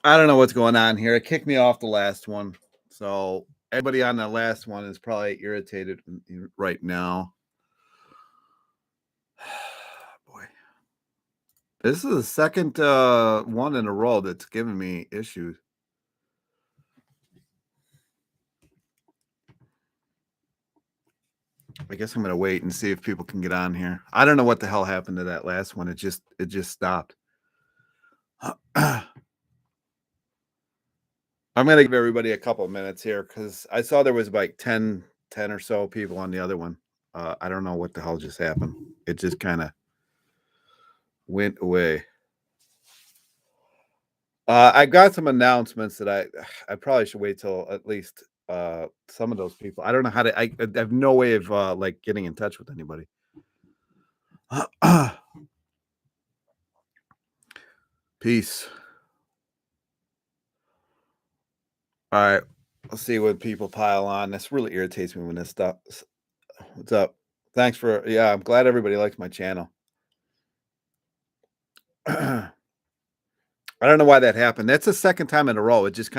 I don't know what's going on here. It kicked me off the last one. So everybody on the last one is probably irritated right now. Boy. This is the second one in a row that's giving me issues. I guess I'm gonna wait and see if people can get on here. I don't know what the hell happened to that last one. It just stopped. I'm gonna give everybody a couple minutes here because I saw there was like 10 or so people on the other one. I don't know what the hell just happened. It just kind of went away. I got some announcements that I probably should wait till at least some of those people. I don't know how to. I have no way of like getting in touch with anybody. Peace. All right, let's see when people pile on. This really irritates me when this stuff. What's up? Thanks for yeah. I'm glad everybody likes my channel. I don't know why that happened. That's the second time in a row. It just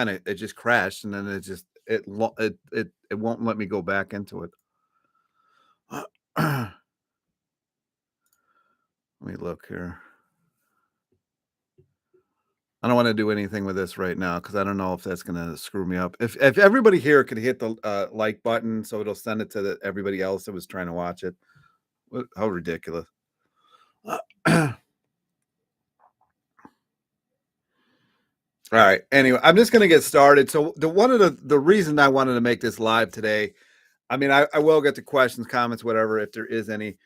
crashed and then it won't let me go back into it. Let me look here. I don't want to do anything with this right now because I don't know if that's gonna screw me up. If everybody here could hit the like button so it'll send it to everybody else that was trying to watch it. How ridiculous. All right. Anyway, I'm just gonna get started. So one of the reason I wanted to make this live today, I mean, I will get to questions, comments, whatever, if there is any.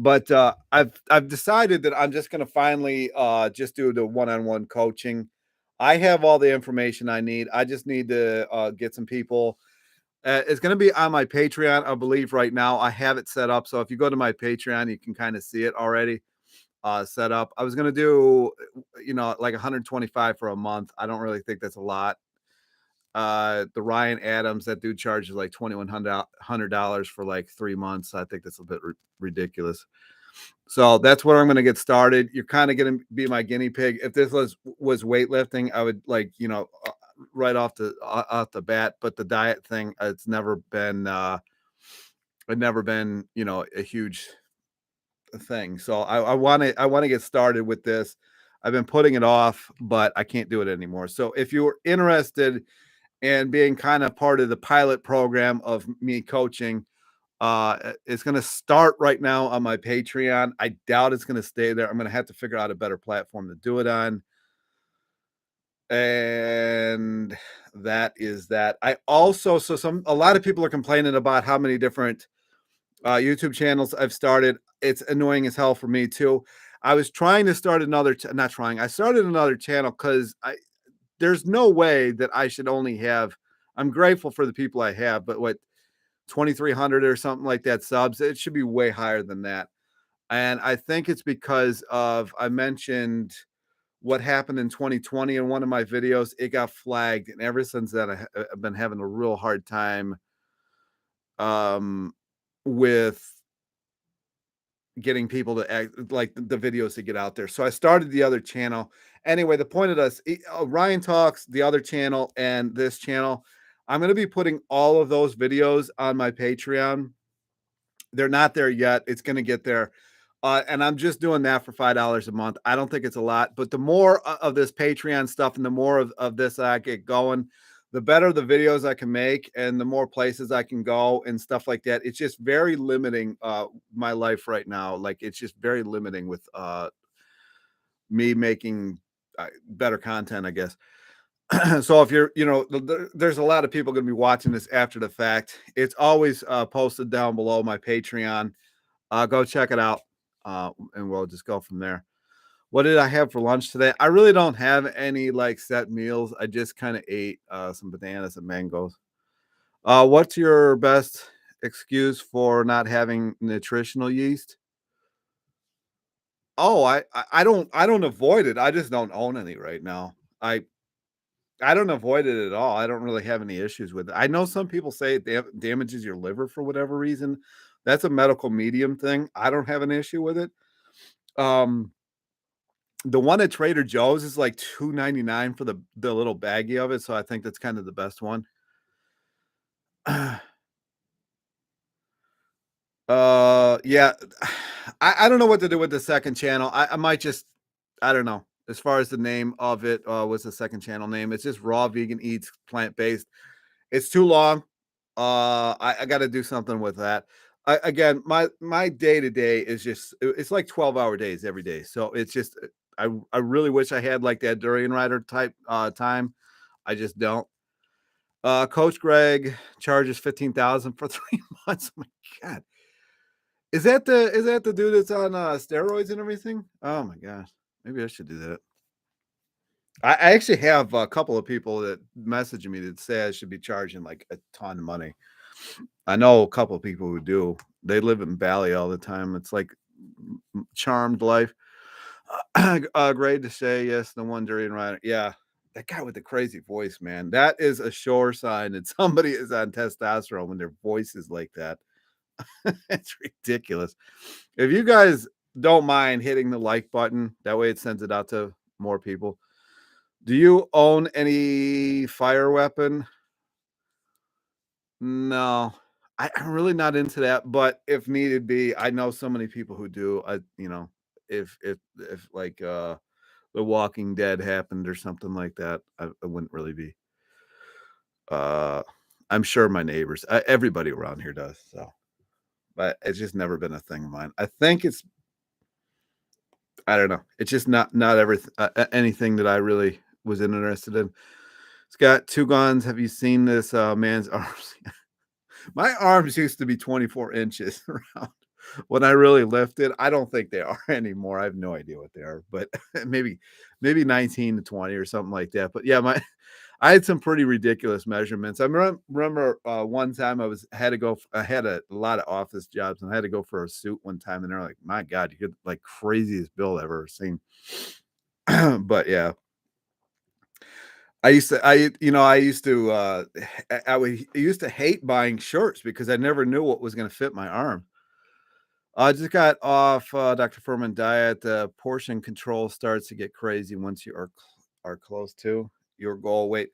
But I've decided that I'm just gonna finally just do the one-on-one coaching. I have all the information I need. I just need to get some people. It's going to be on my Patreon, I believe, right now. I have it set up. So if you go to my Patreon, you can kind of see it already set up. I was going to do, like 125 for a month. I don't really think that's a lot. The Ryan Adams, that dude charges like $2,100 for like 3 months. I think that's a bit ridiculous. So that's where I'm going to get started. You're kind of going to be my guinea pig. If this was weightlifting, I would like, right off the bat, but the diet thing, it's never been, a huge thing. So I want to get started with this. I've been putting it off, but I can't do it anymore. So if you're interested in being kind of part of the pilot program of me coaching, it's going to start right now on my Patreon. I doubt it's going to stay there. I'm going to have to figure out a better platform to do it on. And that is that. I also, a lot of people are complaining about how many different YouTube channels I've started. It's annoying as hell for me too. I was trying to start another, not trying, I started another channel because there's no way that I should only have, I'm grateful for the people I have, but what, 2,300 or something like that subs, it should be way higher than that. And I think it's because of, I mentioned what happened in 2020 in one of my videos. It got flagged. And ever since then, I've been having a real hard time with getting people to act like the videos to get out there. So I started the other channel. Anyway, the point of this, Ryan Talks, the other channel, and this channel, I'm going to be putting all of those videos on my Patreon. They're not there yet. It's going to get there. And I'm just doing that for $5 a month. I don't think it's a lot, but the more of this Patreon stuff and the more of this I get going, the better the videos I can make and the more places I can go and stuff like that. It's just very limiting my life right now. Like it's just very limiting with me making better content, I guess. So if you're, there's a lot of people going to be watching this after the fact. It's always posted down below my Patreon. Go check it out. And we'll just go from there. What did I have for lunch today? I really don't have any like set meals. I just kind of ate some bananas and mangoes. What's your best excuse for not having nutritional yeast? Oh, I don't avoid it. I just don't own any right now. I don't avoid it at all. I don't really have any issues with it. I know some people say it damages your liver for whatever reason. That's a medical medium thing. I don't have an issue with it. Um, The one at Trader Joe's is like 2.99 for the little baggie of it, so I think that's kind of the best one. Yeah, I don't know what to do with the second channel. I might just I don't know. As far as the name of it, what's the second channel name? It's just Raw Vegan Eats Plant-Based. It's too long. I gotta do something with that. Again, my day-to-day is just it's like 12-hour days every day. So it's just I really wish I had like that durian rider type time. I just don't. Coach Greg charges 15,000 for 3 months. Oh my god. Is that the dude that's on steroids and everything? Oh my gosh. Maybe I should do that. I actually have a couple of people that message me that say I should be charging like a ton of money. I know a couple of people who do. They live in Bali all the time. It's like charmed life. Great to say yes. The one Durian Rider. Yeah, that guy with the crazy voice, man. That is a sure sign that somebody is on testosterone when their voice is like that. It's ridiculous. If you guys don't mind hitting the like button, that way it sends it out to more people. Do you own any fire weapon? No, I'm really not into that, but if needed be, I know so many people who do. If like The Walking Dead happened or something like that, I wouldn't really be. Uh, I'm sure my neighbors, everybody around here does. So, but it's just never been a thing of mine. I think I don't know. It's just not everything anything that I really was interested in. It's got two guns. Have you seen this man's arms? My arms used to be 24 inches around when I really lifted. I don't think they are anymore. I have no idea what they are, but maybe 19 to 20 or something like that. But yeah, my I had some pretty ridiculous measurements. I remember one time had to go. I had a lot of office jobs, and I had to go for a suit one time, and they're like, "My God, you get like craziest bill I've ever seen." But yeah, I used to I used to hate buying shirts because I never knew what was going to fit my arm. I just got off Dr. Furman diet. The portion control starts to get crazy once you are close to your goal weight.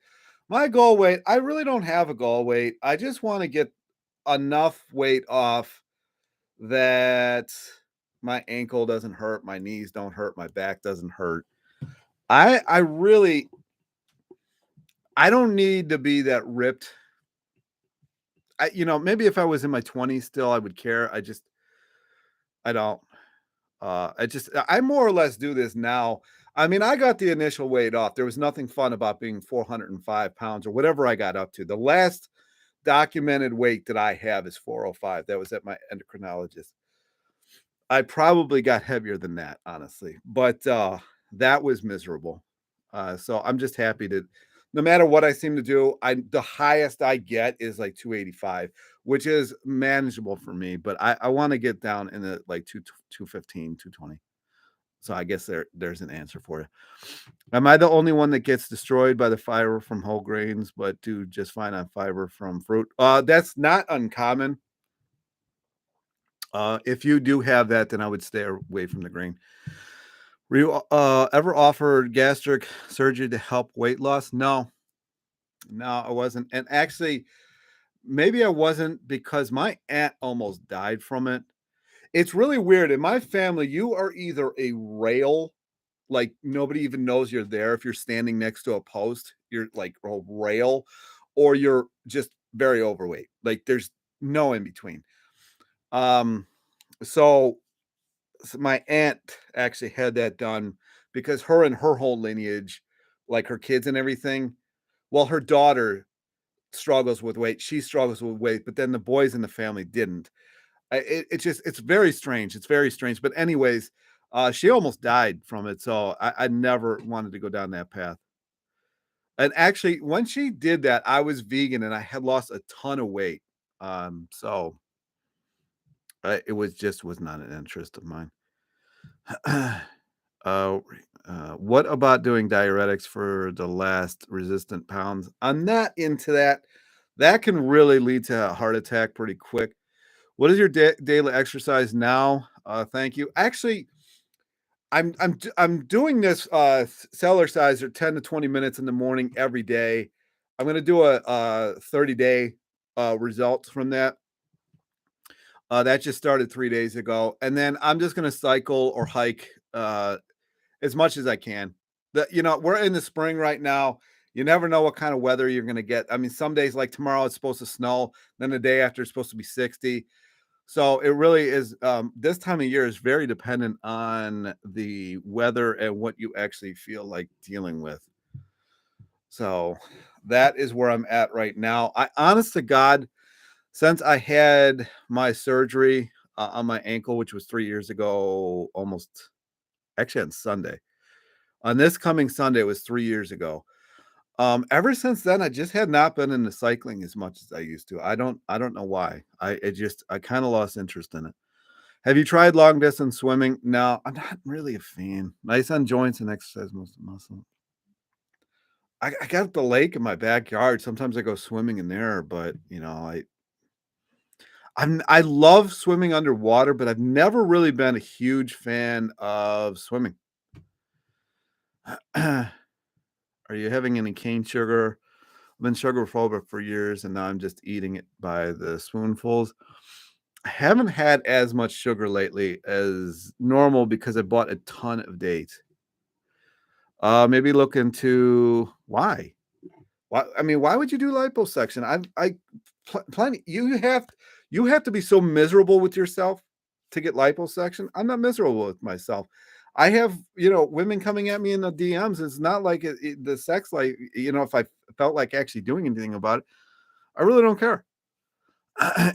My goal weight, I really don't have a goal weight. I just want to get enough weight off that my ankle doesn't hurt, my knees don't hurt, my back doesn't hurt. I really I don't need to be that ripped. Maybe if I was in my 20s still I would care. I don't. I more or less do this now. I mean, I got the initial weight off. There was nothing fun about being 405 pounds or whatever I got up to. The last documented weight that I have is 405. That was at my endocrinologist. I probably got heavier than that, honestly, but that was miserable. So I'm just happy that no matter what I seem to do, the highest I get is like 285, which is manageable for me. But I want to get down in the like 215, 220. So I guess there's an answer for you. Am I the only one that gets destroyed by the fiber from whole grains, but do just fine on fiber from fruit? That's not uncommon. If you do have that, then I would stay away from the grain. Were you ever offered gastric surgery to help weight loss? No, no, I wasn't. And actually, maybe I wasn't because my aunt almost died from it. It's really weird. In my family, you are either a rail, like nobody even knows you're there. If you're standing next to a post, you're like a rail, or you're just very overweight. Like there's no in between. Um, so my aunt actually had that done because her and her whole lineage, like her kids and everything, well, her daughter struggles with weight. She struggles with weight, but then the boys in the family didn't. It's very strange. It's very strange. But anyways, she almost died from it, so I never wanted to go down that path. And actually, when she did that, I was vegan and I had lost a ton of weight. So it was not an interest of mine. Uh, what about doing diuretics for the last resistant pounds? I'm not into that. That can really lead to a heart attack pretty quick. What is your daily exercise now? Thank you. Actually, I'm doing this, cellar sizer 10 to 20 minutes in the morning every day. I'm gonna do a 30-day, results from that. That just started 3 days ago, and then I'm just gonna cycle or hike, as much as I can. We're in the spring right now. You never know what kind of weather you're gonna get. I mean, some days, like tomorrow, it's supposed to snow, then the day after, it's supposed to be 60. So it really is, this time of year is very dependent on the weather and what you actually feel like dealing with. So that is where I'm at right now. I honest to God, since I had my surgery, on my ankle, which was 3 years ago, almost actually on Sunday. On this coming Sunday, it was 3 years ago. Ever since then, I just had not been into cycling as much as I used to. I don't know why. I kinda lost interest in it. Have you tried long distance swimming? No, I'm not really a fan. Nice on joints and exercise most of the muscle. I got the lake in my backyard. Sometimes I go swimming in there, but I love swimming underwater, but I've never really been a huge fan of swimming. Are you having any cane sugar? I've been sugar phobic for years, and now I'm just eating it by the spoonfuls. I haven't had as much sugar lately as normal because I bought a ton of dates. Maybe look into why. Why? I mean, why would you do liposuction? Plenty. You have to be so miserable with yourself to get liposuction. I'm not miserable with myself. I have women coming at me in the DMs. It's not like the sex life. If I felt like actually doing anything about it, I really don't care.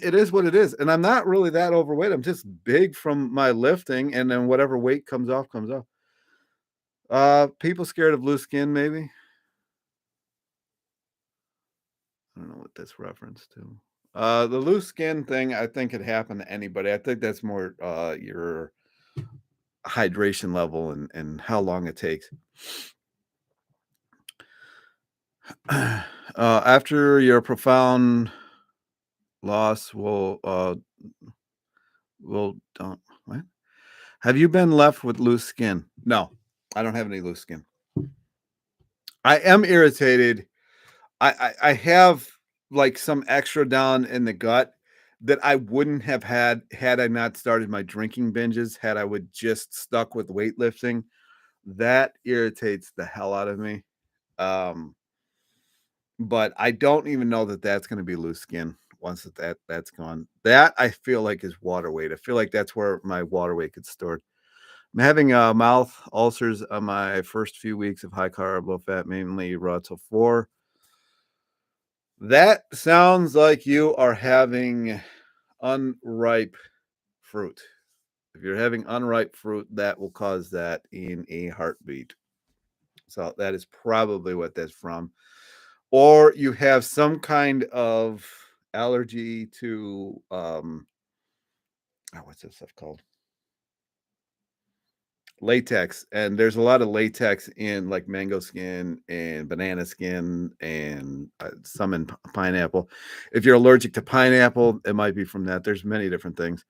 It is what it is, and I'm not really that overweight. I'm just big from my lifting, and then whatever weight comes off comes off. People scared of loose skin, maybe. I don't know what this reference to. The loose skin thing, I think it happened to anybody. I think that's more your hydration level and how long it takes. After your profound loss will don't what? Have you been left with loose skin? No, I don't have any loose skin. I am irritated. I have like some extra down in the gut that I wouldn't have had I not started my drinking binges, had I would just stuck with weightlifting. That irritates the hell out of me. Um, but I don't even know that that's going to be loose skin once that's gone. That I feel like is water weight. I feel like that's where my water weight gets stored. I'm having mouth ulcers on my first few weeks of high carb, low fat, mainly raw till 4. That sounds like you are having unripe fruit. If you're having unripe fruit, that will cause that in a heartbeat. So that is probably what that's from. Or you have some kind of allergy to what's this stuff called? Latex. And there's a lot of latex in like mango skin and banana skin and some in pineapple. If you're allergic to pineapple, it might be from that. There's many different things.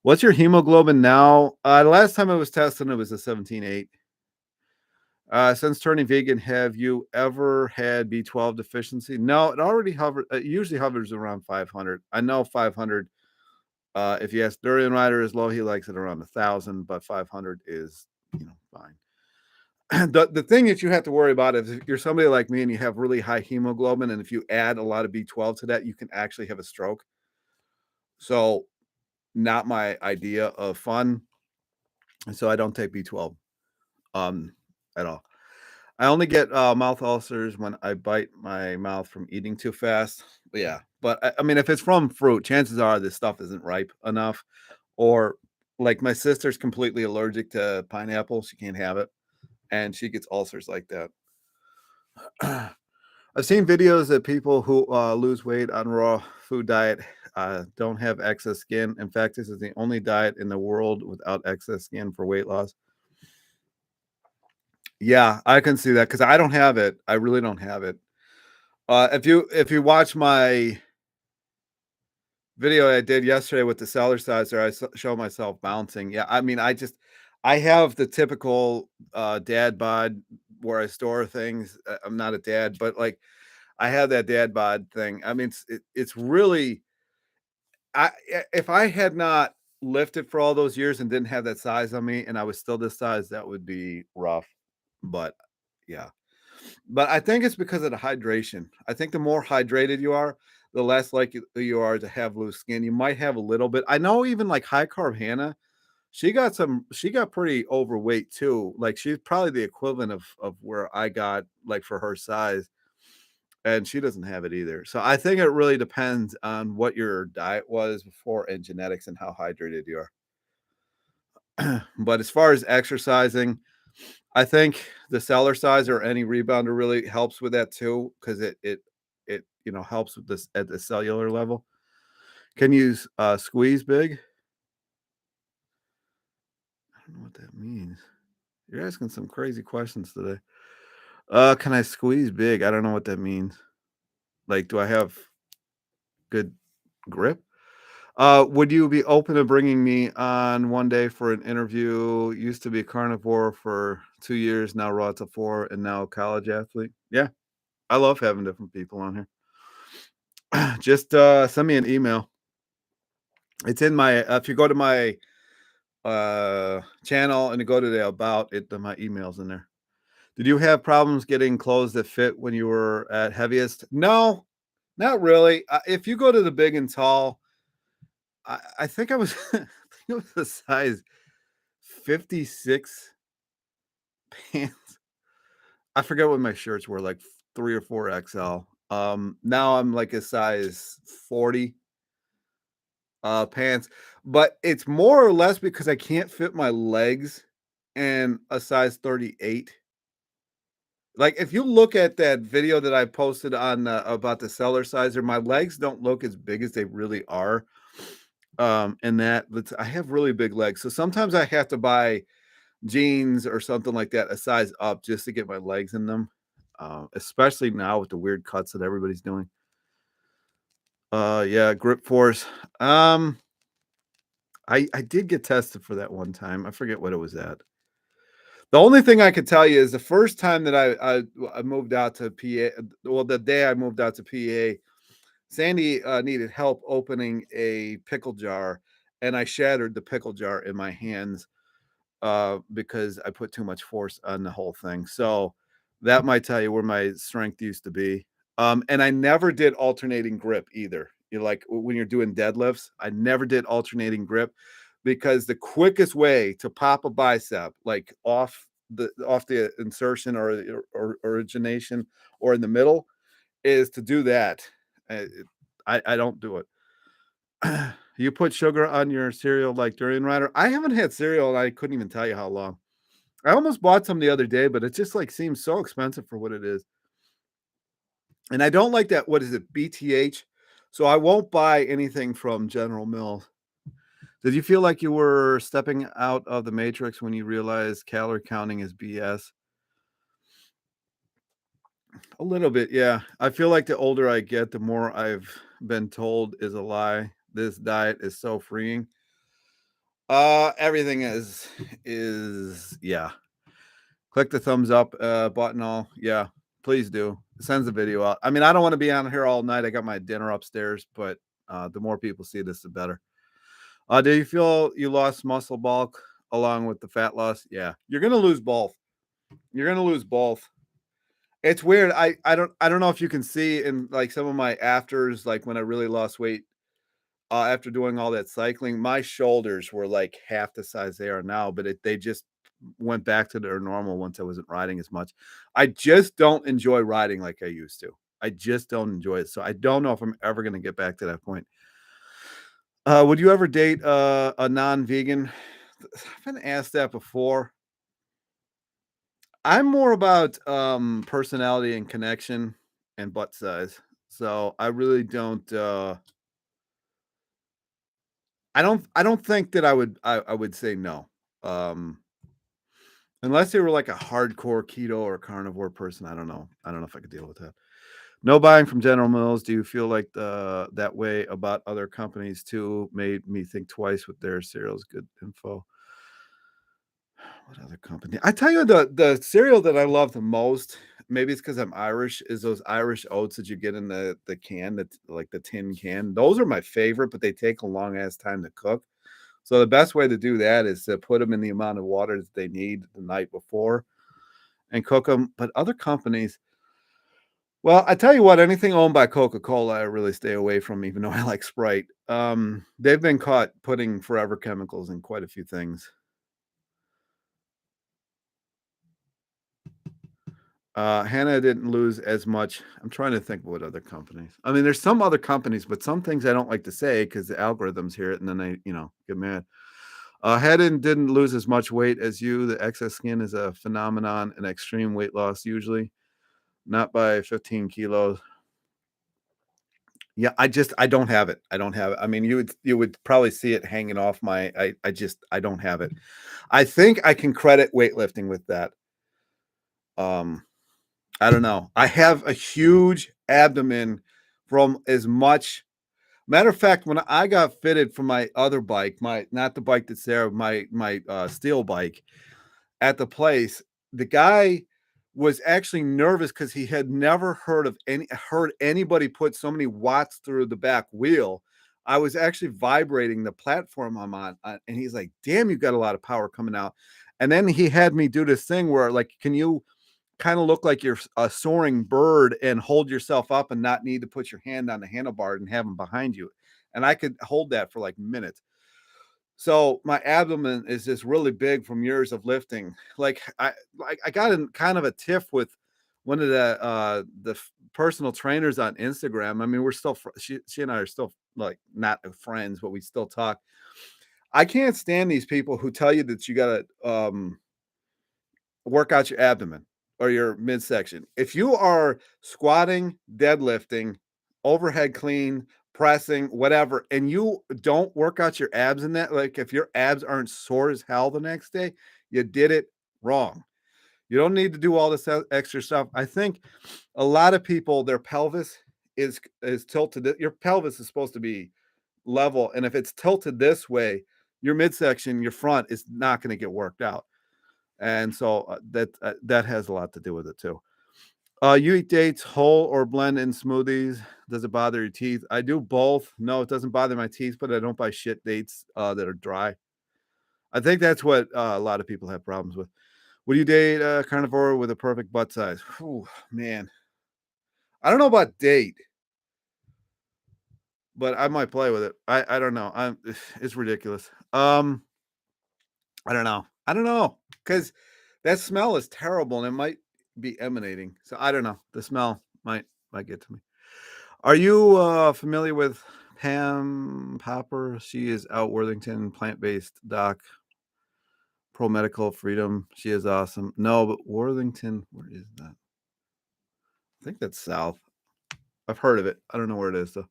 What's your hemoglobin now? The last time I was testing, it was a 17.8. Since turning vegan, have you ever had B12 deficiency? No, it usually hovers around 500. I know 500. If you ask Durian Rider is low, he likes it around 1,000, but 500 is, fine. The thing that you have to worry about is if you're somebody like me and you have really high hemoglobin, and if you add a lot of B12 to that, you can actually have a stroke. So, not my idea of fun. And so I don't take B12 at all. I only get mouth ulcers when I bite my mouth from eating too fast. Yeah, but I mean, if it's from fruit, chances are this stuff isn't ripe enough. Or like my sister's completely allergic to pineapple; she can't have it, and she gets ulcers like that. I've seen videos that people who lose weight on raw food diet don't have excess skin. In fact, this is the only diet in the world without excess skin for weight loss. Yeah, I can see that because I don't have it. I really don't have it. If you watch my video I did yesterday with the cellar sizer, I show myself bouncing. Yeah, I mean, I have the typical, dad bod where I store things. I'm not a dad, but, like, I have that dad bod thing. I mean, it's really if I had not lifted for all those years and didn't have that size on me and I was still this size, that would be rough. But, yeah. But I think it's because of the hydration. I think the more hydrated you are, the less likely you are to have loose skin. You might have a little bit. I know even, like, high carb Hannah, she got pretty overweight too. Like, she's probably the equivalent of where I got, like, for her size, and she doesn't have it either. So I think it really depends on what your diet was before and genetics and how hydrated you are. But as far as exercising, I think the cellar size or any rebounder really helps with that too, because it helps with this at the cellular level. Can you squeeze big? I don't know what that means. You're asking some crazy questions today. Can I squeeze big? I don't know what that means. Like, do I have good grip? Would you be open to bringing me on one day for an interview? Used to be a carnivore for 2 years, now raw to 4, and now a college athlete. Yeah, I love having different people on here. Just send me an email. It's in my if you go to my channel and you go to the about it, then my email's in there. Did you have problems getting clothes that fit when you were at heaviest? No, not really. If you go to the big and tall, I think I was I think it was a size 56 pants. I forget what my shirts were, like 3 or 4 XL. Now I'm like a size 40 pants, but it's more or less because I can't fit my legs in a size 38. Like, if you look at that video that I posted on, about the cellar sizer, my legs don't look as big as they really are. And that's I have really big legs, so sometimes I have to buy jeans or something like that, a size up just to get my legs in them, especially now with the weird cuts that everybody's doing. Yeah, grip force. Um, I did get tested for that one time. I forget what it was at. The only thing I could tell you is the first time that I moved out to PA, well, the day I moved out to PA, Sandy needed help opening a pickle jar, and I shattered the pickle jar in my hands because I put too much force on the whole thing. So that might tell you where my strength used to be. And I never did alternating grip either. You like when you're doing deadlifts, I never did alternating grip because the quickest way to pop a bicep, like off the insertion or origination or in the middle, is to do that. Uh, I don't do it. You put sugar on your cereal like Durian Rider? I haven't had cereal and I couldn't even tell you how long. I almost bought some the other day, but it just like seems so expensive for what it is. And I don't like that. What is it? BTH. So I won't buy anything from General Mills. Did you feel like you were stepping out of the matrix when you realized calorie counting is BS? A little bit, yeah. I feel like the older I get, the more I've been told is a lie. This diet is so freeing. Everything is yeah. Click the thumbs up button. All yeah, please do. It sends the video out. I mean, I don't want to be on here all night. I got my dinner upstairs, but the more people see this, the better. Do you feel you lost muscle bulk along with the fat loss? Yeah, you're gonna lose both. You're gonna lose both. It's weird. I don't know if you can see in like some of my afters, like when I really lost weight after doing all that cycling, my shoulders were like half the size they are now, but they just went back to their normal once I wasn't riding as much. I just don't enjoy riding like I used to. I just don't enjoy it. So I don't know if I'm ever going to get back to that point. Would you ever date a non-vegan? I've been asked that before. I'm more about personality and connection and butt size. So I really don't I don't think that I would say no. Um, unless they were like a hardcore keto or carnivore person, I don't know. I don't know if I could deal with that. No buying from General Mills. Do you feel like that way about other companies too? Made me think twice with their cereals. Good info. What other company? I tell you the cereal that I love the most, maybe it's because 'cause I'm Irish, is those Irish oats that you get in the can, that's like the tin can. Those are my favorite, but they take a long ass time to cook. So the best way to do that is to put them in the amount of water that they need the night before and cook them. But other companies, well, I tell you what, anything owned by Coca-Cola, I really stay away from, even though I like Sprite. They've been caught putting forever chemicals in quite a few things. Hannah didn't lose as much. I'm trying to think of what other companies. I mean, there's some other companies, but some things I don't like to say because the algorithms hear it and then they, get mad. Hedden didn't lose as much weight as you. The excess skin is a phenomenon and extreme weight loss usually, not by 15 kilos. Yeah, I don't have it. I don't have it. I mean, you would probably see it hanging off my I don't have it. I think I can credit weightlifting with that. Um, I don't know. I have a huge abdomen from as much matter of fact, when I got fitted for my other bike, my not the bike that's there, my steel bike at the place, the guy was actually nervous because he had never heard anybody put so many watts through the back wheel. I was actually vibrating the platform I'm on, and he's like, "Damn, you got a lot of power coming out." And then he had me do this thing where, like, can you kind of look like you're a soaring bird and hold yourself up and not need to put your hand on the handlebar and have them behind you. And I could hold that for like minutes. So my abdomen is just really big from years of lifting. Like I got in kind of a tiff with one of the personal trainers on Instagram. I mean, we're still she and I are still like not friends, but we still talk. I can't stand these people who tell you that you got to work out your abdomen or your midsection. If you are squatting, deadlifting, overhead clean, pressing, whatever, and you don't work out your abs in that, like if your abs aren't sore as hell the next day, you did it wrong. You don't need to do all this extra stuff. I think a lot of people, their pelvis is tilted. Your pelvis is supposed to be level, and if it's tilted this way, your midsection, your front is not going to get worked out. And so that has a lot to do with it too. You eat dates whole or blend in smoothies. Does it bother your teeth? I do both. No, it doesn't bother my teeth, but I don't buy shit dates that are dry. I think that's what a lot of people have problems with. Would you date a carnivore with a perfect butt size? Whew, man, I don't know about date, but I might play with it. I don't know. It's ridiculous. I don't know. I don't know because that smell is terrible and it might be emanating. So I don't know. The smell might get to me. Are you familiar with Pam Popper? She is out Worthington, plant-based doc, pro medical freedom. She is awesome. No, but Worthington, where is that? I think that's south. I've heard of it. I don't know where it is though.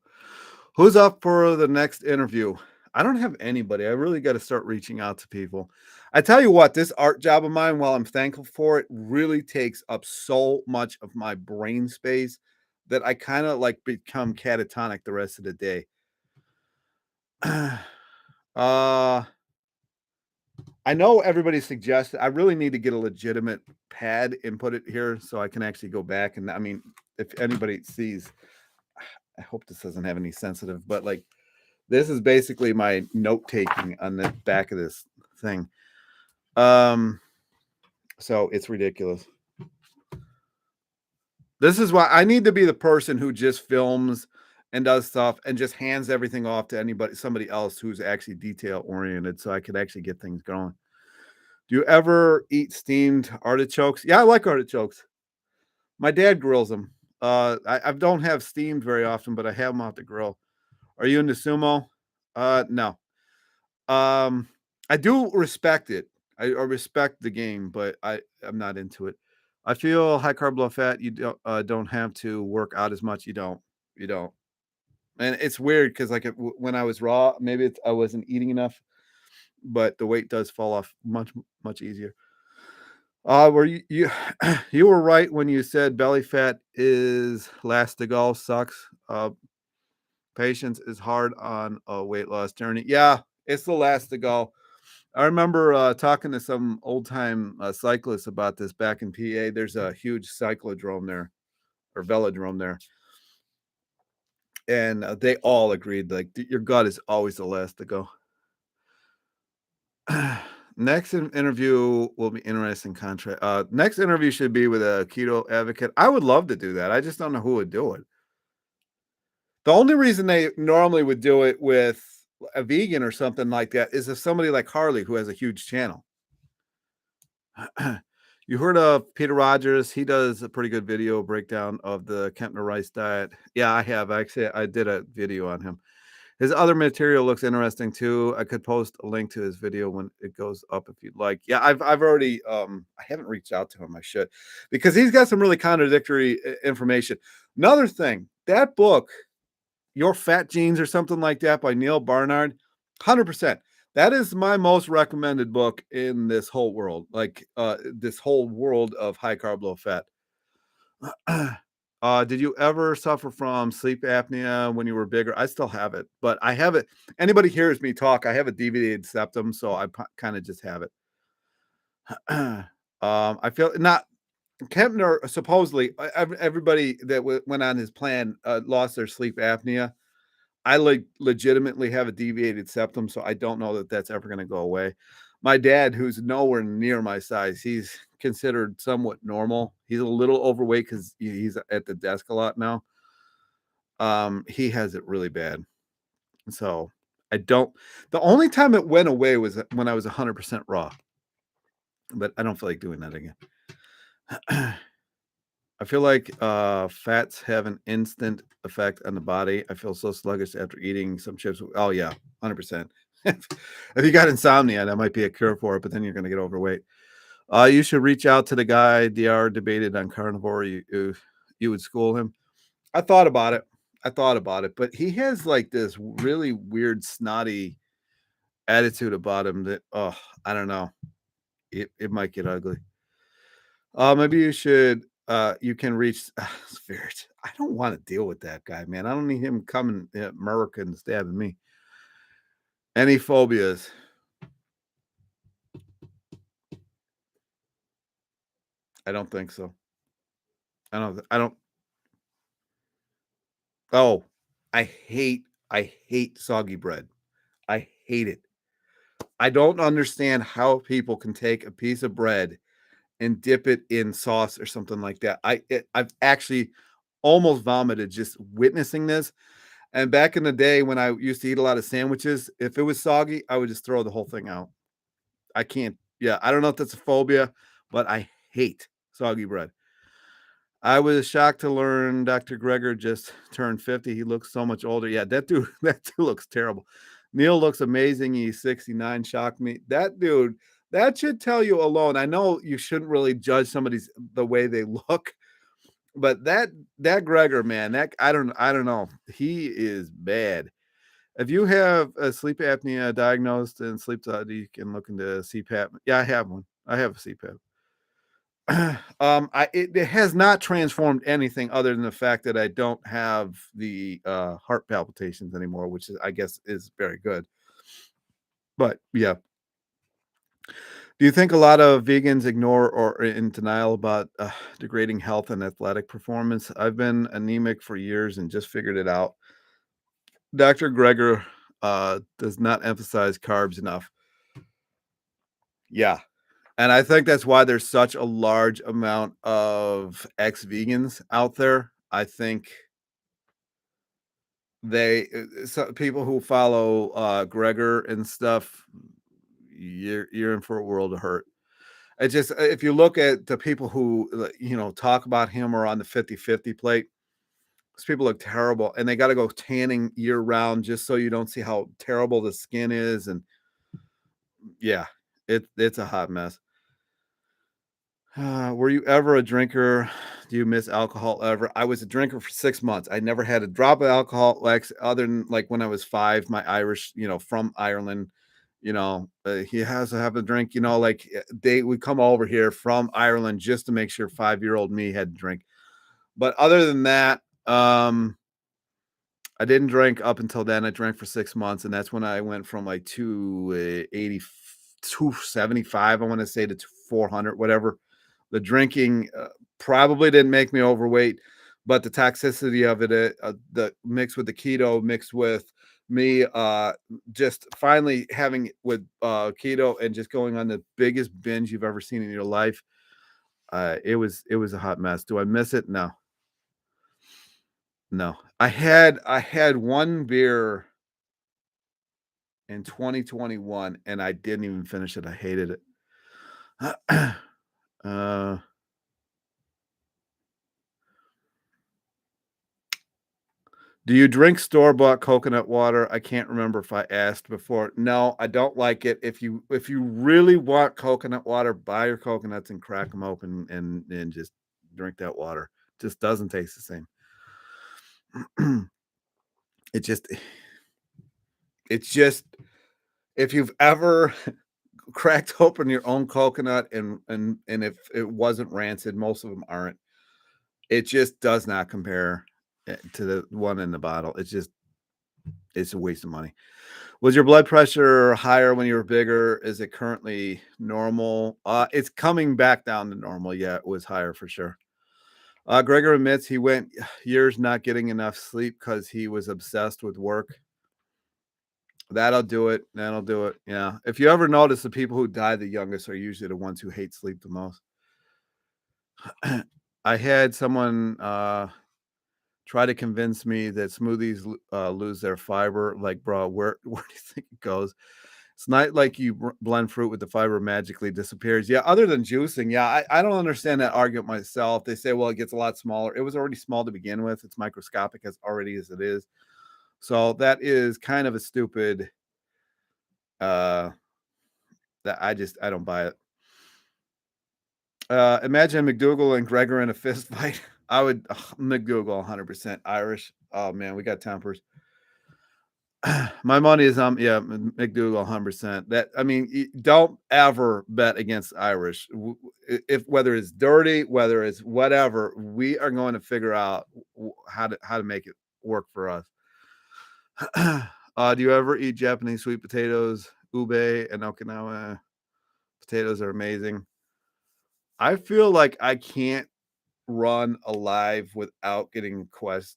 Who's up for the next interview? I don't have anybody. I really got to start reaching out to people. I tell you what, this art job of mine, while I'm thankful for it, really takes up so much of my brain space that I kind of like become catatonic the rest of the day. uh I know everybody suggested I really need to get a legitimate pad and put it here so I can actually go back and I mean, if anybody sees, I hope this doesn't have any sensitive, but like this is basically my note taking on the back of this thing. Um, so it's ridiculous. This is why I need to be the person who just films and does stuff and just hands everything off to somebody else who's actually detail oriented so I could actually get things going. Do you ever eat steamed artichokes? Yeah, I like artichokes. My dad grills them. I don't have steamed very often, but I have them off the grill. Are you into sumo? No. Um, I do respect it. I respect the game, but I'm not into it. I feel high carb, low fat. You don't have to work out as much. You don't. And it's weird because like when I was raw, maybe I wasn't eating enough, but the weight does fall off much easier. Were you you were right when you said belly fat is last to go sucks. Patience is hard on a weight loss journey. Yeah, it's the last to go. I remember talking to some old time cyclists about this back in PA. There's a huge cyclodrome there or velodrome there, and they all agreed like your gut is always the last to go. Next interview will be interesting contract. Next interview should be with a keto advocate. I would love to do that. I just don't know who would do it. The only reason they normally would do it with a vegan or something like that is if somebody like Harley, who has a huge channel. You heard of Peter Rogers? He does a pretty good video breakdown of the Kempner rice diet. Yeah, I have. Actually, I did a video on him. His other material looks interesting too. I could post a link to his video when it goes up if you'd like. Yeah, I've already I haven't reached out to him. I should, because he's got some really contradictory information. Another thing, that book, Your Fat Genes or something like that by Neil Barnard, 100%. That is my most recommended book in this whole world. Like this whole world of high carb, low fat. Did you ever suffer from sleep apnea when you were bigger? I still have it, but I have it. Anybody hears me talk, I have a deviated septum, so I kind of just have it. I feel not Kempner supposedly everybody that went on his plan lost their sleep apnea. I like legitimately have a deviated septum, so I don't know that that's ever going to go away. My dad, who's nowhere near my size, he's considered somewhat normal. He's a little overweight because he's at the desk a lot now. He has it really bad. So I don't. The only time it went away was when I was 100% raw, but I don't feel like doing that again. I feel like fats have an instant effect on the body. I feel so sluggish after eating some chips. Oh yeah, 100%. If you got insomnia, that might be a cure for it, but then you're going to get overweight. You should reach out to the guy DR debated on carnivore. You would school him. I thought about it. But he has like this really weird, snotty attitude about him that, oh, I don't know. It might get ugly. Maybe you should you can reach Spirit. I don't want to deal with that guy, man. I don't need him coming at America and stabbing me. Any phobias? I don't think so. I don't. Oh, I hate soggy bread. I hate it. I don't understand how people can take a piece of bread and dip it in sauce or something like that. I've actually almost vomited just witnessing this. And back in the day when I used to eat a lot of sandwiches, if it was soggy, I would just throw the whole thing out. I can't. Yeah, I don't know if that's a phobia, but I hate soggy bread. I was shocked to learn Dr. Greger just turned 50. He looks so much older. Yeah, that dude, that dude looks terrible. Neil looks amazing. He's 69. Shocked me. That dude, that should tell you alone. I know you shouldn't really judge somebody's the way they look, but that Greger, man, that I don't know. He is bad. If you have a sleep apnea diagnosed and sleep study, you can look into CPAP. Yeah, I have one. I have a CPAP. It has not transformed anything other than the fact that I don't have the heart palpitations anymore, which is, I guess, is very good. But yeah, do you think a lot of vegans ignore or are in denial about degrading health and athletic performance? I've been anemic for years and just figured it out. Dr. Greger does not emphasize carbs enough. Yeah. And I think that's why there's such a large amount of ex-vegans out there. I think so people who follow Gregor and stuff, you're in for a world of hurt. It just if you look at the people who talk about him or on the 50-50 plate, those people look terrible and they got to go tanning year round just so you don't see how terrible the skin is. And yeah, it's a hot mess. Were you ever a drinker? Do you miss alcohol ever? I was a drinker for 6 months. I never had a drop of alcohol, like other than like when I was 5. My Irish, from Ireland, he has to have a drink. Like they would come over here from Ireland just to make sure 5-year-old me had to drink. But other than that, I didn't drink up until then. I drank for 6 months, and that's when I went from like 280 275, I want to say, to 400, whatever. The drinking probably didn't make me overweight, but the toxicity of it, the mixed with the keto, mixed with me just finally having it with keto and just going on the biggest binge you've ever seen in your life. It was a hot mess. Do I miss it? No. No. I had one beer in 2021 and I didn't even finish it. I hated it. uh Do you drink store-bought coconut water? I can't remember if I asked before. No, I don't like it. If you really want coconut water, buy your coconuts and crack them open and just drink that water. Just doesn't taste the same. It just it's just if you've ever cracked open your own coconut and if it wasn't rancid, most of them aren't. It just does not compare to the one in the bottle. It's a waste of money. Was your blood pressure higher when you were bigger? Is it currently normal? It's coming back down to normal. Yeah, it was higher for sure. Gregor admits he went years not getting enough sleep because he was obsessed with work. That'll do it. That'll do it. Yeah. If you ever notice, the people who die the youngest are usually the ones who hate sleep the most. I had someone try to convince me that smoothies lose their fiber. Like, bro, where do you think it goes? It's not like you blend fruit with the fiber magically disappears. Yeah, other than juicing. Yeah, I don't understand that argument myself. They say, well, it gets a lot smaller. It was already small to begin with. It's microscopic as already as it is. So that is kind of a stupid uh that I don't buy it. Imagine McDougal and Gregor in a fist fight. I would McDougal 100% Irish. Oh man, we got tempers. My money is yeah, McDougal 100%. That I mean, don't ever bet against Irish. If whether it's dirty, whether it's whatever, we are going to figure out how to make it work for us. Do you ever eat Japanese sweet potatoes? Ube and Okinawa potatoes are amazing. I feel like I can't run alive without getting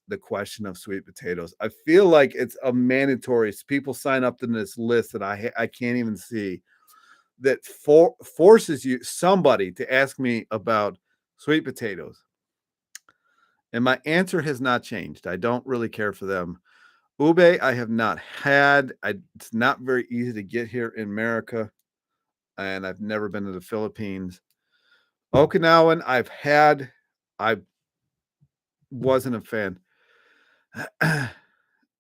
the question of sweet potatoes. I feel like it's a mandatory. People sign up to this list that I can't even see that forces you somebody to ask me about sweet potatoes. And my answer has not changed. I don't really care for them. Ube, I have not had. It's not very easy to get here in America, and I've never been to the Philippines. Okinawan, I've had. I wasn't a fan.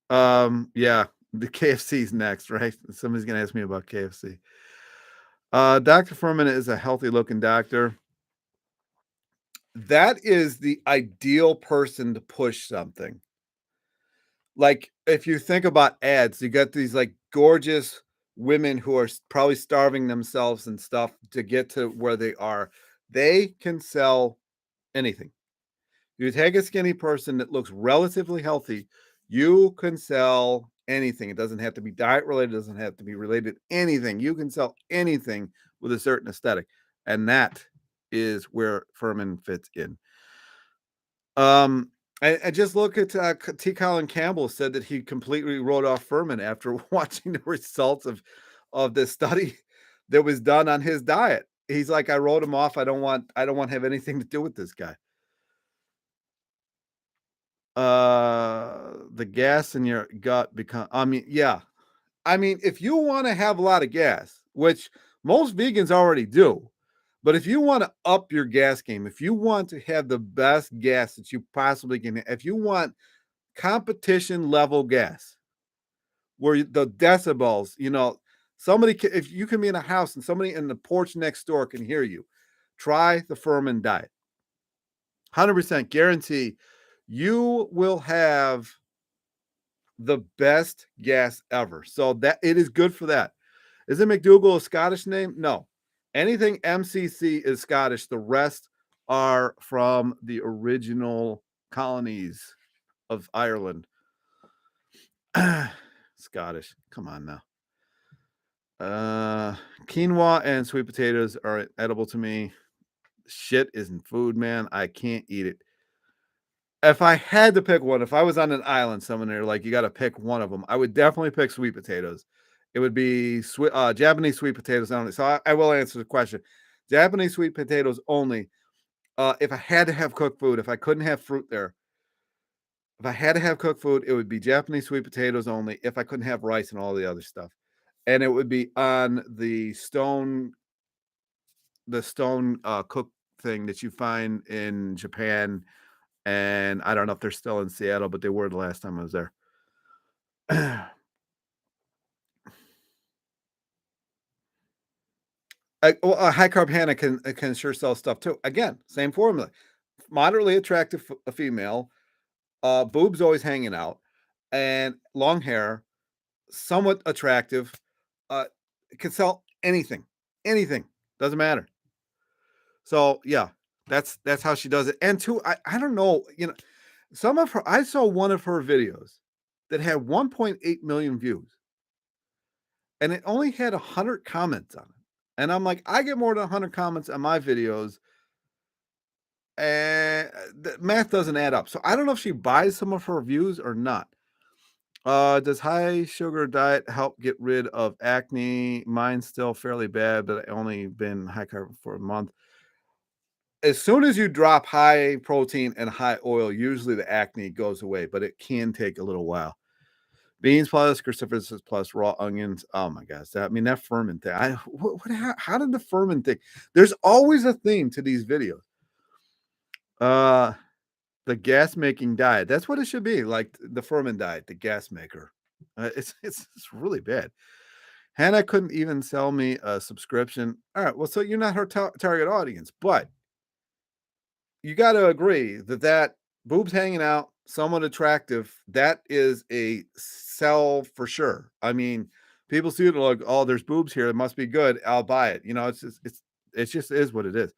Yeah, the KFC's next, right? Somebody's gonna ask me about KFC. Dr. Furman is a healthy looking doctor. That is the ideal person to push something. Like if you think about ads, you got these like gorgeous women who are probably starving themselves and stuff to get to where they are. They can sell anything. You take a skinny person that looks relatively healthy, you can sell anything. It doesn't have to be diet related, it doesn't have to be related to anything. You can sell anything with a certain aesthetic. And that is where Furman fits in. I just look at T. Colin Campbell said that he completely wrote off Furman after watching the results of this study that was done on his diet. He's like, I wrote him off. I don't want to have anything to do with this guy. The gas in your gut become I mean, yeah. I mean, if you want to have a lot of gas, which most vegans already do, but if you want to up your gas game, if you want to have the best gas that you possibly can, if you want competition level gas, where the decibels, if you can be in a house and somebody in the porch next door can hear you, try the Furman diet. 100% guarantee you will have the best gas ever. So that it is good for that. Isn't McDougal a Scottish name? No. Anything MCC is Scottish. The rest are from the original colonies of Ireland. Scottish. Come on now. Quinoa and sweet potatoes are edible to me. Shit isn't food, man. I can't eat it. If I had to pick one, if I was on an island somewhere, like you got to pick one of them, I would definitely pick sweet potatoes. It would be Japanese sweet potatoes only. So I will answer the question. Japanese sweet potatoes only. If I had to have cooked food, if I couldn't have fruit there, if I had to have cooked food, it would be Japanese sweet potatoes only. If I couldn't have rice and all the other stuff, and it would be on the stone cook thing that you find in Japan. And I don't know if they're still in Seattle, but they were the last time I was there. Well, a high carb Hannah can sure sell stuff too. Again, same formula. Moderately attractive a female, boobs always hanging out, and long hair, somewhat attractive. It can sell anything, anything doesn't matter. So yeah, that's how she does it. And two, I don't know, some of her. I saw one of her videos that had 1.8 million views, and it only had 100 comments on it. And I'm like, I get more than 100 comments on my videos, and the math doesn't add up. So I don't know if she buys some of her views or not. Does high sugar diet help get rid of acne? Mine's still fairly bad, but I only been high carb for a month. As soon as you drop high protein and high oil, usually the acne goes away, but it can take a little while. Beans plus crucifixes plus raw onions. Oh my gosh, that ferment thing. How did the ferment thing? There's always a theme to these videos. The gas making diet. That's what it should be, like the ferment diet, the gas maker. It's really bad. Hannah couldn't even sell me a subscription. All right, well, so you're not her target audience, but you got to agree that boobs hanging out, somewhat attractive, that is a sell for sure. I mean, people see it like, oh, there's boobs here, it must be good. I'll buy it. It's just is what it is.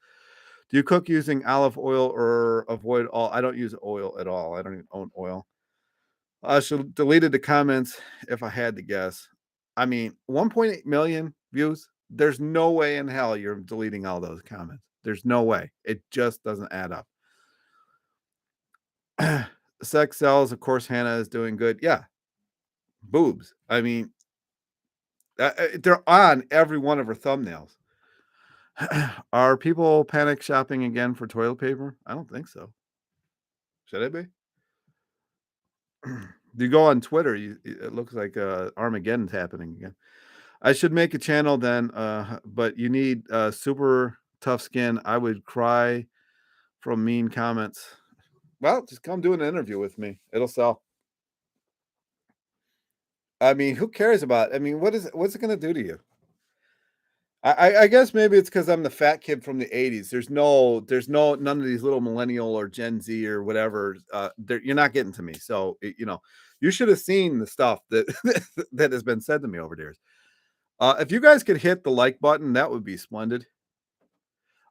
Do you cook using olive oil or avoid all? I don't use oil at all. I don't even own oil. I should deleted the comments if I had to guess. I mean, 1.8 million views. There's no way in hell you're deleting all those comments. There's no way. It just doesn't add up. Sex sells. Of course, Hannah is doing good. Yeah, boobs. I mean, they're on every one of her thumbnails. Are people panic shopping again for toilet paper? I don't think so. Should I be? You go on Twitter, it looks like Armageddon's happening again. I should make a channel then, but you need super tough skin. I would cry from mean comments. Well, just come do an interview with me. It'll sell. I mean, who cares about it? I mean, what's it gonna do to you? I guess maybe it's because I'm the fat kid from the 80s. There's none of these little millennial or Gen Z or whatever. You're not getting to me. So you should have seen the stuff that that has been said to me over the years. If you guys could hit the like button, that would be splendid.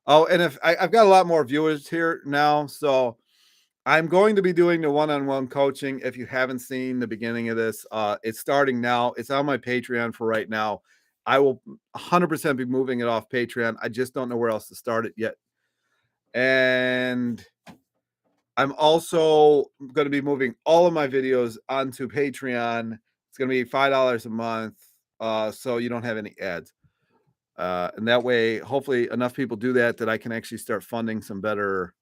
Oh, and if I've got a lot more viewers here now, so I'm going to be doing the one-on-one coaching. If you haven't seen the beginning of this, it's starting now. It's on my Patreon for right now. I will 100% be moving it off Patreon. I just don't know where else to start it yet. And I'm also going to be moving all of my videos onto Patreon. It's going to be $5 a month, so you don't have any ads. And that way, hopefully, enough people do that I can actually start funding some better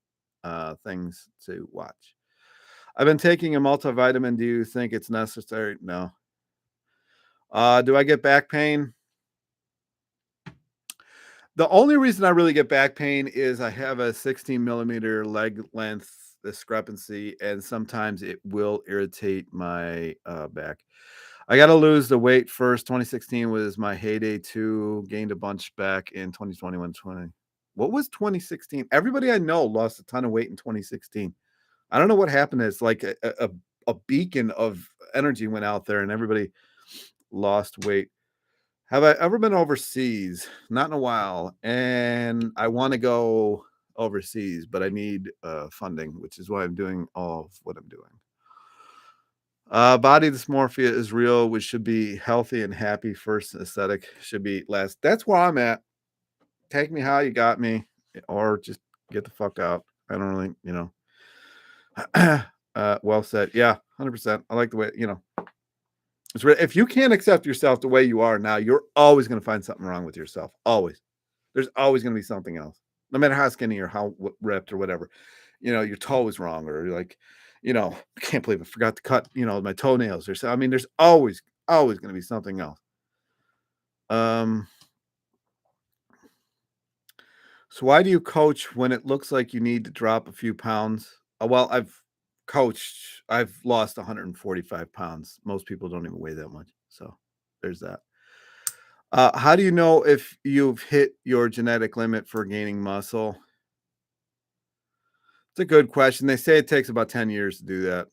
things to watch. I've been taking a multivitamin. Do you think it's necessary? No. Do I get back pain? The only reason I really get back pain is I have a 16 millimeter leg length discrepancy, and sometimes it will irritate my back. I got to lose the weight first. 2016 was my heyday too. Gained a bunch back in 2021, 20. What was 2016? Everybody I know lost a ton of weight in 2016. I don't know what happened. It's like a beacon of energy went out there and everybody lost weight. Have I ever been overseas? Not in a while. And I want to go overseas, but I need funding, which is why I'm doing all of what I'm doing. Body dysmorphia is real, which should be healthy and happy first. Aesthetic should be last. That's where I'm at. Take me how you got me, or just get the fuck out. I don't really, well said. Yeah, 100%. I like the way, if you can't accept yourself the way you are now, you're always going to find something wrong with yourself. Always. There's always going to be something else, no matter how skinny or how ripped or whatever. Your toe is wrong, or like, I can't believe I forgot to cut, my toenails or so. I mean, there's always going to be something else. Um, so why do you coach when it looks like you need to drop a few pounds? Well, I've lost 145 pounds. Most people don't even weigh that much. So there's that. How do you know if you've hit your genetic limit for gaining muscle? It's a good question. They say it takes about 10 years to do that.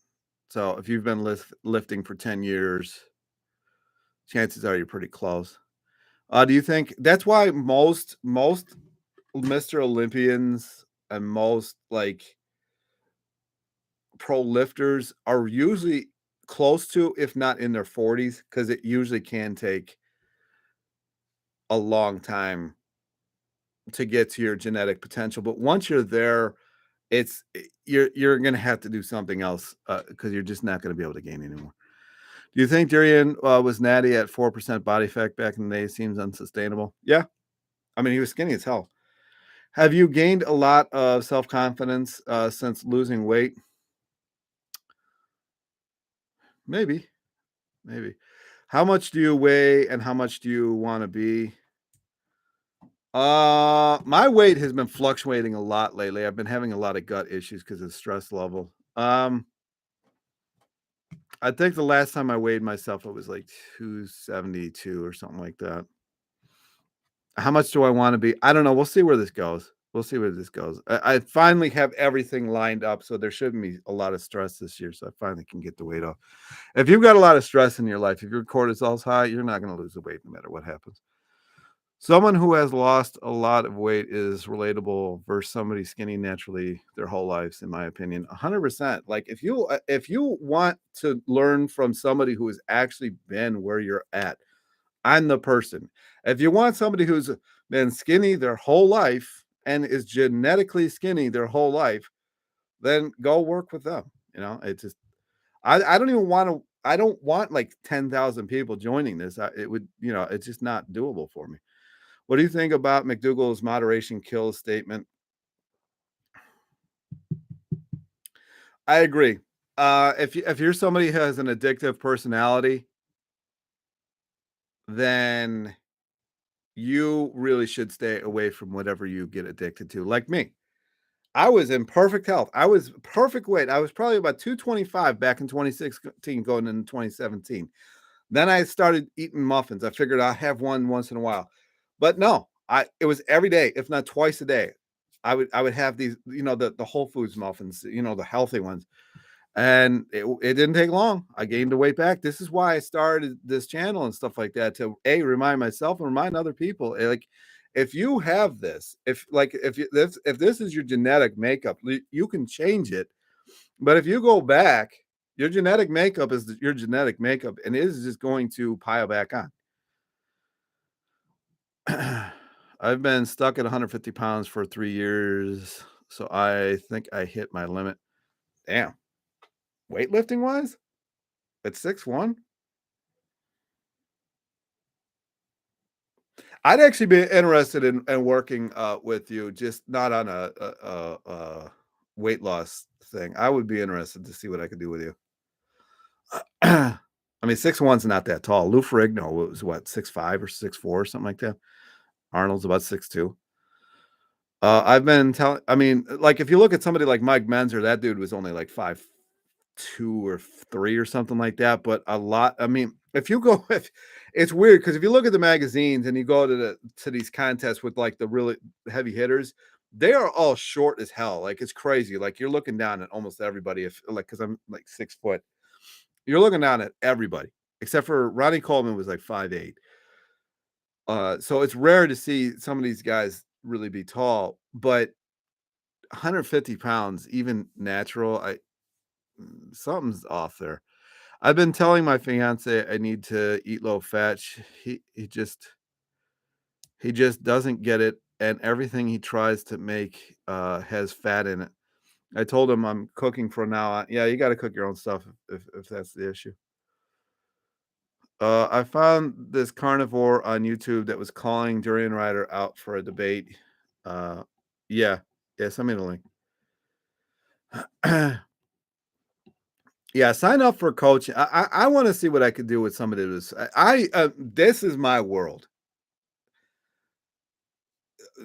So if you've been lifting for 10 years, chances are you're pretty close. Do you think that's why most Mr. Olympians and most like pro lifters are usually close to, if not in their 40s, because it usually can take a long time to get to your genetic potential. But once you're there, you're gonna have to do something else because you're just not gonna be able to gain anymore. Do you think Durian was natty at 4% body fat back in the day? Seems unsustainable. Yeah, I mean he was skinny as hell. Have you gained a lot of self confidence since losing weight? Maybe, maybe. How much do you weigh and how much do you want to be? My weight has been fluctuating a lot lately. I've been having a lot of gut issues because of stress level. I think the last time I weighed myself, it was like 272 or something like that. How much do I want to be? I don't know. We'll see where this goes. We'll see where this goes. I finally have everything lined up, so there shouldn't be a lot of stress this year. So I finally can get the weight off. If you've got a lot of stress in your life, if your cortisol's high, you're not going to lose the weight no matter what happens. Someone who has lost a lot of weight is relatable versus somebody skinny naturally their whole lives, in my opinion. 100%. Like if you want to learn from somebody who has actually been where you're at, I'm the person. If you want somebody who's been skinny their whole life and is genetically skinny their whole life, then go work with them. It just I don't even want to. I don't want like 10,000 people joining this. It would, it's just not doable for me. What do you think about McDougall's moderation kills statement? I agree. If you're somebody who has an addictive personality, then you really should stay away from whatever you get addicted to. Like me, I was in perfect health. I was perfect weight. I was probably about 225 back in 2016, going into 2017. Then I started eating muffins. I figured I'd have one once in a while, but no, it was every day, if not twice a day. I would have these, the Whole Foods muffins, the healthy ones, and it didn't take long. I gained the weight back. This is why I started this channel and stuff like that, to remind myself and remind other people. Like, if you have this, if this is your genetic makeup, you can change it. But if you go back, your genetic makeup is your genetic makeup, and it is just going to pile back on. I've been stuck at 150 pounds for 3 years, so I think I hit my limit. Damn, weightlifting wise, at 6'1", I'd actually be interested in working with you, just not on a weight loss thing. I would be interested to see what I could do with you. I mean, 6'1's not that tall. Lou Ferrigno was what, 6'5" or 6'4", or something like that. Arnold's about 6'2". I've been telling. I mean, like if you look at somebody like Mike Menzer, that dude was only like 5'2" or 3" or something like that. But a lot. I mean, if you go, if it's weird because if you look at the magazines and you go to these contests with like the really heavy hitters, they are all short as hell. Like it's crazy. Like you're looking down at almost everybody. If like, because I'm like 6 foot, you're looking down at everybody except for Ronnie Coleman was like 5'8". So it's rare to see some of these guys really be tall, but 150 pounds, even natural, something's off there. I've been telling my fiance I need to eat low fat. He just doesn't get it, and everything he tries to make has fat in it. I told him I'm cooking from now on. Yeah, you got to cook your own stuff if that's the issue. I found this carnivore on YouTube that was calling Durian Rider out for a debate. Uh, yeah, yeah, send me the link. Yeah, sign up for coaching. I want to see what I could do with somebody who's this is my world.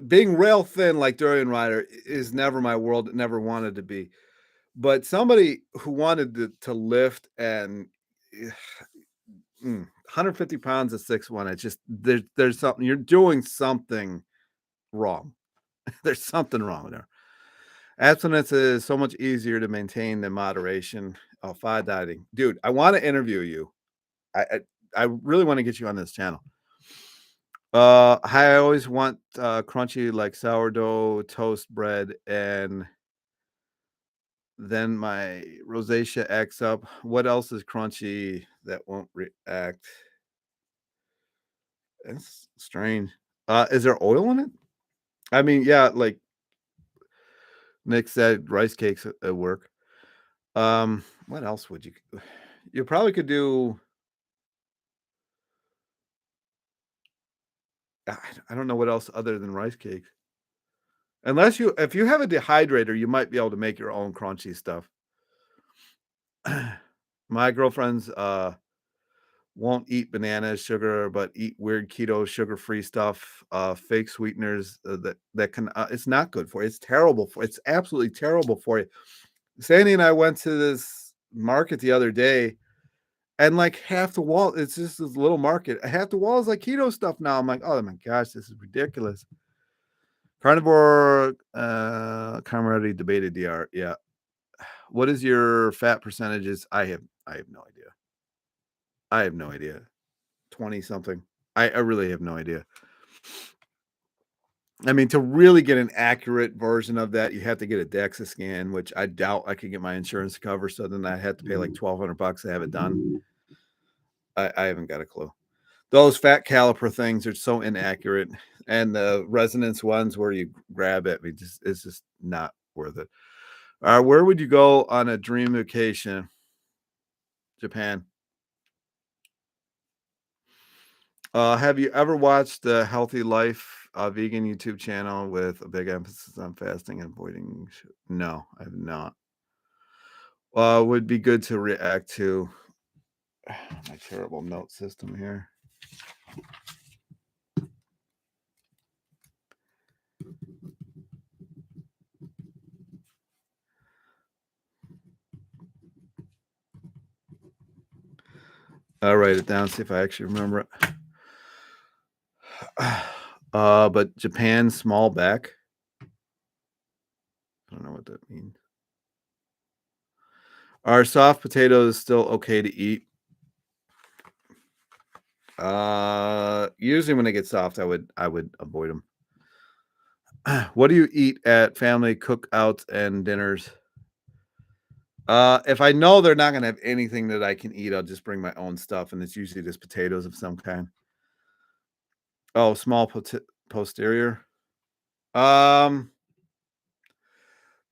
Being rail thin like Durian Rider is never my world. It never wanted to be. But somebody who wanted to lift and 150 pounds at 6'1", it's just there's something you're doing something wrong. There's something wrong there. Abstinence is so much easier to maintain than moderation. Oh, fad dieting, dude. I want to interview you. I, I I really want to get you on this channel. I always want crunchy like sourdough toast bread, and then my rosacea acts up. What else is crunchy that won't react? It's strange. Is there oil in it? I mean, yeah, like Nick said, rice cakes at work. What else would you? You probably could do. I don't know what else other than rice cakes. Unless if you have a dehydrator, you might be able to make your own crunchy stuff. My girlfriend's won't eat bananas, sugar, but eat weird keto, sugar-free stuff, fake sweeteners that can. It's not good for you. It's terrible for. It's absolutely terrible for you. Sandy and I went to this market the other day, and like half the wall, it's just this little market. Half the wall is like keto stuff now. I'm like, oh my gosh, this is ridiculous. Carnivore, camaraderie debated DR. Yeah. What is your fat percentages? I have no idea. I have no idea. 20 something. I really have no idea. I mean, to really get an accurate version of that, you have to get a DEXA scan, which I doubt I could get my insurance to cover. So then I had to pay like $1,200 to have it done. I haven't got a clue. Those fat caliper things are so inaccurate, and the resonance ones where you grab it, it's just not worth it. Where would you go on a dream vacation? Japan. Have you ever watched the Healthy Life vegan YouTube channel with a big emphasis on fasting and avoiding? No, I have not. Would be good to react to my terrible note system here. I'll write it down, see if I actually remember it. But Japan small back. I don't know what that means. Are soft potatoes still okay to eat? Usually when they get soft, I would avoid them. What do you eat at family cookouts and dinners? If I know they're not gonna have anything that I can eat, I'll just bring my own stuff, and it's usually just potatoes of some kind. Oh, small posterior. Um,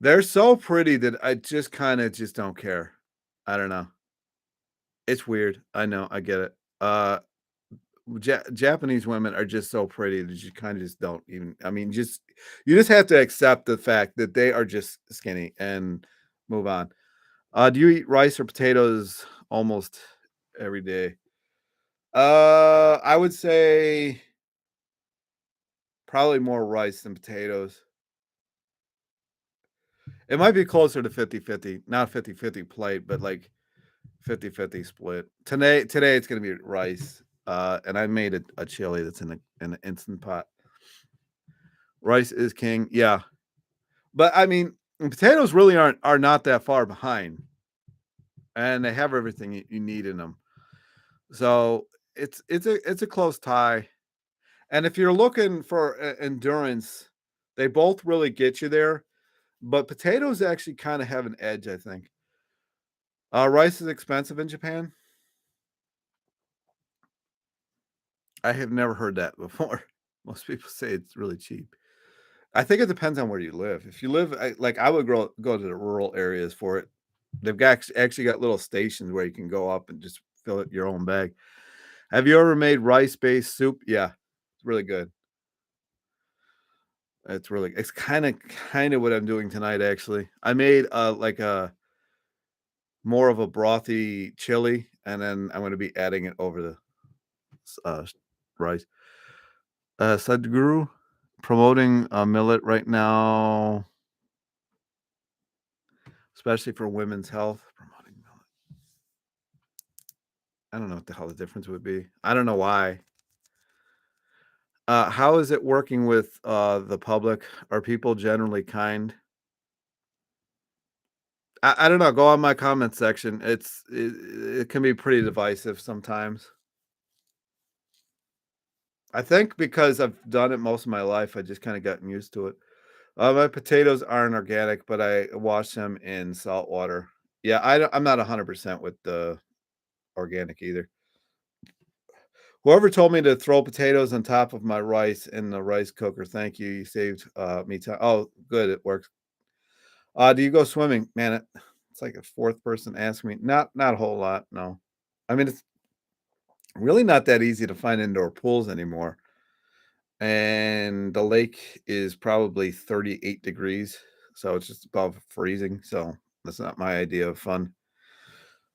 they're so pretty that I just kind of just don't care. I don't know. It's weird. I know. I get it. Japanese women are just so pretty that you kind of just don't even. I mean, you just have to accept the fact that they are just skinny and move on. Do you eat rice or potatoes almost every day? I would say probably more rice than potatoes. It might be closer to 50-50, not 50-50 plate, but like 50-50 split. Today it's gonna be rice. And I made a chili that's in an instant pot. Rice is king, yeah. But I mean, potatoes really are not that far behind, and they have everything you need in them. So it's a close tie. And if you're looking for endurance, they both really get you there. But potatoes actually kind of have an edge, I think. Rice is expensive in Japan? I have never heard that before. Most people say it's really cheap. I think it depends on where you live. If you live like I would go to the rural areas for it. They've got actually got little stations where you can go up and just fill it your own bag. Have you ever made rice-based soup? Yeah, it's really good. It's kinda what I'm doing tonight, actually. I made, like a more of a brothy chili, and then I'm gonna be adding it over the rice. Sadhguru, promoting, millet right now, especially for women's health. Promoting millet. I don't know what the hell the difference would be. I don't know why. How is it working with, the public? Are people generally kind? I don't know, go on my comment section. It can be pretty divisive sometimes. I think because I've done it most of my life, I just kinda gotten used to it. My potatoes aren't organic, but I wash them in salt water. Yeah, I'm not 100% with the organic either. Whoever told me to throw potatoes on top of my rice in the rice cooker, thank you. You saved, me time. Oh, good, it works. Do you go swimming? Man, it's like a 4th person asking me. Not a whole lot, no. I mean, it's really not that easy to find indoor pools anymore, and the lake is probably 38 degrees, so it's just above freezing, so that's not my idea of fun.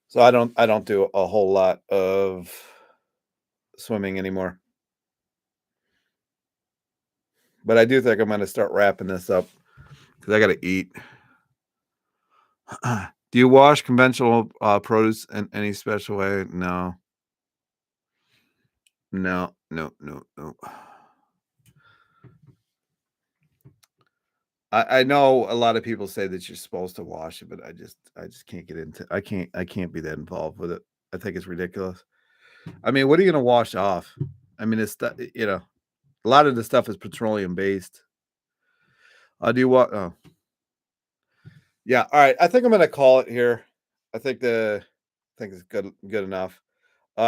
So I don't do a whole lot of swimming anymore, but I do think I'm gonna start wrapping this up because I gotta eat. Do you wash conventional, produce in any special way? No. No, no, no, no. I know a lot of people say that you're supposed to wash it, but I just can't get into I can't be that involved with it. I think it's ridiculous. I mean, what are you gonna wash off? I mean, it's a lot of the stuff is petroleum based. Do you want? Oh, yeah. All right. I think I'm gonna call it here. I think it's good enough.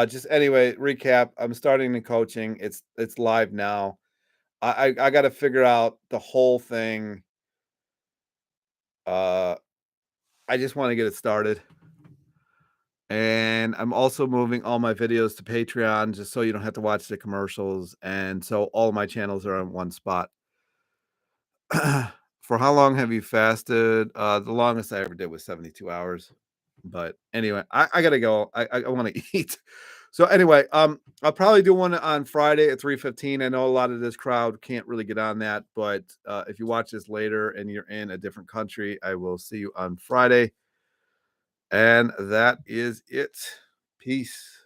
Just anyway, recap. I'm starting the coaching. It's live now. I got to figure out the whole thing. Uh, I just want to get it started. And I'm also moving all my videos to Patreon just so you don't have to watch the commercials. And so all my channels are on one spot. For how long have you fasted? The longest I ever did was 72 hours. But anyway, I gotta go. I want to eat. So anyway, I'll probably do one on Friday at 3:15. I know a lot of this crowd can't really get on that, but if you watch this later and you're in a different country, I will see you on Friday. And that is it. Peace.